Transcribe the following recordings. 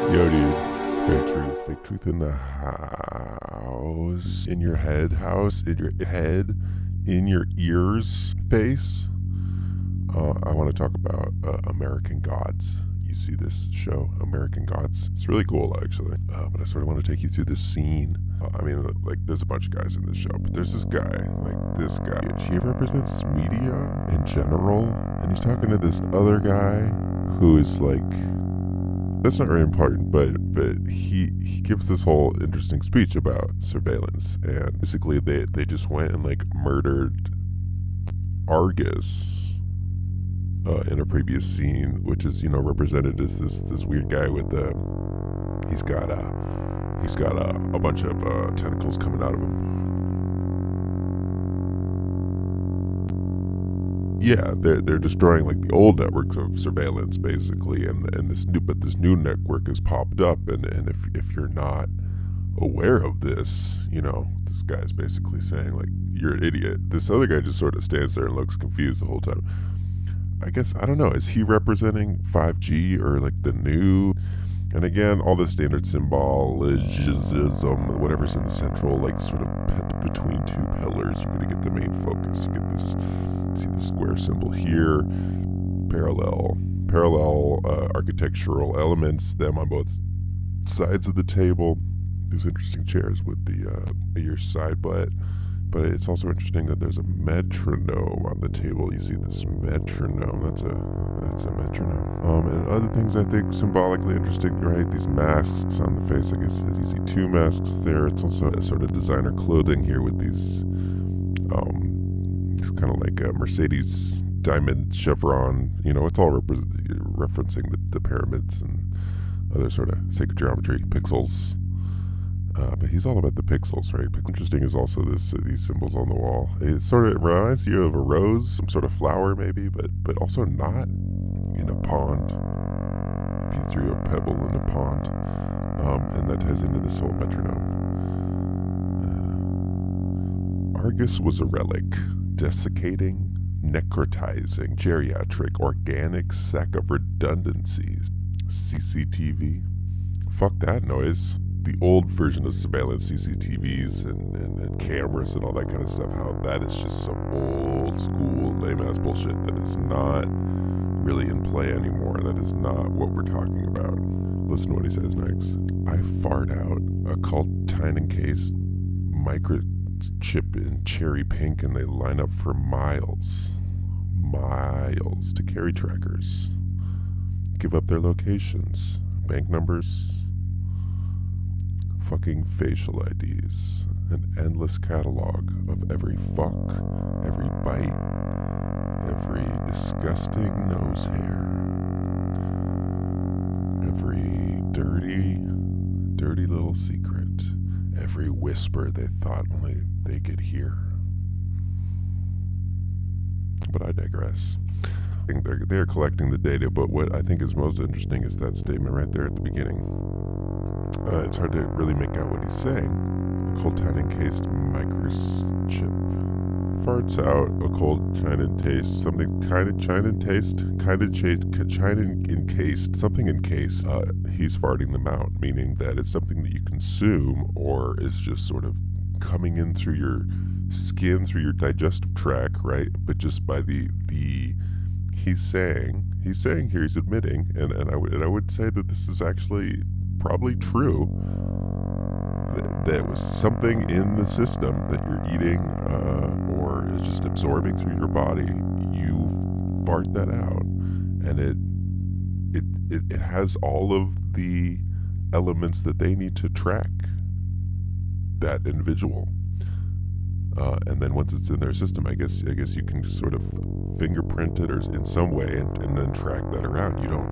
Yo, dude. Fake truth. Fake truth in the house. In your head, house. In your head. In your ears, face. I want to talk about American Gods. You see this show, American Gods? It's really cool, actually. But I sort of want to take you through this scene. There's a bunch of guys in this show, but there's this guy, he represents media in general, and he's talking to this other guy who is that's not very important, but he gives this whole interesting speech about surveillance, and basically they just went and murdered Argus in a previous scene, which is represented as this weird guy with he's got a bunch of tentacles coming out of him. Yeah, they're destroying the old networks of surveillance basically, and this new network has popped up, and if you're not aware of this, this guy's basically saying you're an idiot. This other guy just sort of stands there and looks confused the whole time. I guess, I don't know, is he representing 5G or the new? And again, all the standard symbolism, whatever's in the central, sort of between two pillars, you're going to get the main focus. You get this, see the square symbol here, parallel architectural elements, them on both sides of the table. These interesting chairs with your side butt. But it's also interesting that there's a metronome on the table. You see this metronome. That's a metronome. And other things I think symbolically interesting, right? These masks on the face. I guess you see two masks there. It's also a sort of designer clothing here with these kind of Mercedes diamond chevron. It's all referencing the pyramids and other sort of sacred geometry, pixels. But he's all about the pixels, right? Interesting is also these symbols on the wall. It sort of reminds you of a rose, some sort of flower maybe, but also not in a pond. If you threw a pebble in a pond. And that ties into this whole metronome. Argus was a relic, desiccating, necrotizing, geriatric, organic sack of redundancies. CCTV. Fuck that noise. The old version of surveillance, CCTVs and cameras and all that kind of stuff, how that is just some old school lame-ass bullshit that is not really in play anymore. That is not what we're talking about. Listen to what he says next. I fart out a Cultine-encased microchip in cherry pink, and they line up for miles to carry trackers. Give up their locations, bank numbers, fucking facial IDs, an endless catalog of every fuck, every bite, every disgusting nose hair, every dirty little secret, every whisper they thought only they could hear. But I digress. I think they're collecting the data, but what I think is most interesting is that statement right there at the beginning. It's hard to really make out what he's saying. A Cultine-encased microchip farts out a cold China taste, something kind of China taste, China encased, something encased. He's farting them out, meaning that it's something that you consume or is just sort of coming in through your skin, through your digestive tract, right? But just by the he's saying here, he's admitting, and I would say that this is actually probably true, that it was something in the system that you're eating or is just absorbing through your body. You fart that out, and it has all of the elements that they need to track that individual. And then once it's in their system, I guess you can just sort of fingerprint it or in some way and then track that around. You don't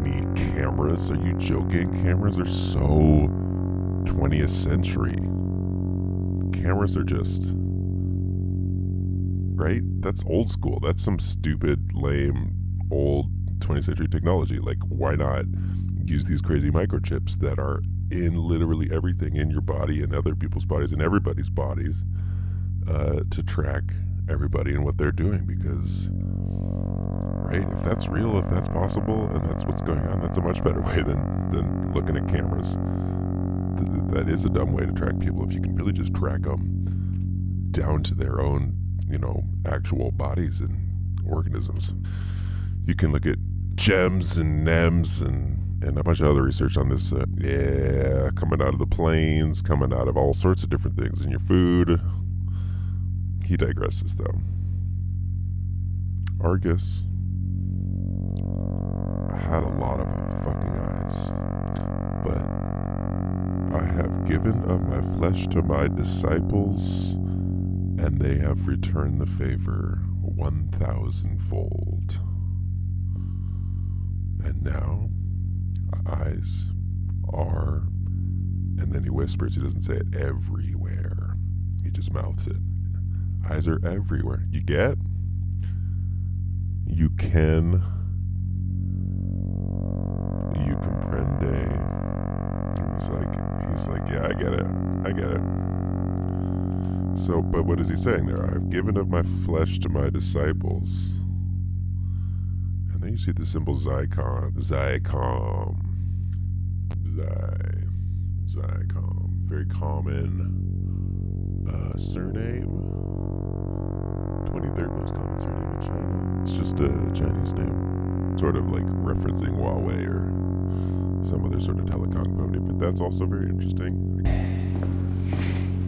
need cameras. Are you joking? Cameras are so 20th century. Cameras are just, right? That's old school. That's some stupid, lame, old 20th century technology. Why not use these crazy microchips that are in literally everything in your body and other people's bodies and everybody's bodies to track everybody and what they're doing? Because, right, if that's real, if that's possible, and that's what's going on, that's a much better way than than looking at cameras. That is a dumb way to track people if you can really just track them down to their own, actual bodies and organisms. You can look at gems and NEMs and a bunch of other research on this. Coming out of the planes, coming out of all sorts of different things in your food. He digresses, though. Argus had a lot of fucking eyes, but I have given of my flesh to my disciples, and they have returned the favor 1,000-fold. And now, eyes are, and then he whispers, he doesn't say it, everywhere. He just mouths it. Eyes are everywhere. You get? You can. You comprende. He's like, yeah, I get it. So, but what is he saying there? I've given of my flesh to my disciples. And then you see the symbol Zycom. Very common surname. 23rd most common surname in China. It's just a Chinese name. Sort of like referencing Huawei or some other sort of telecom company, but that's also very interesting.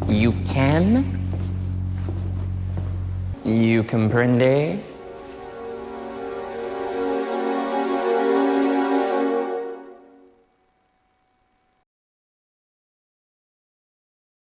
You can? You comprende?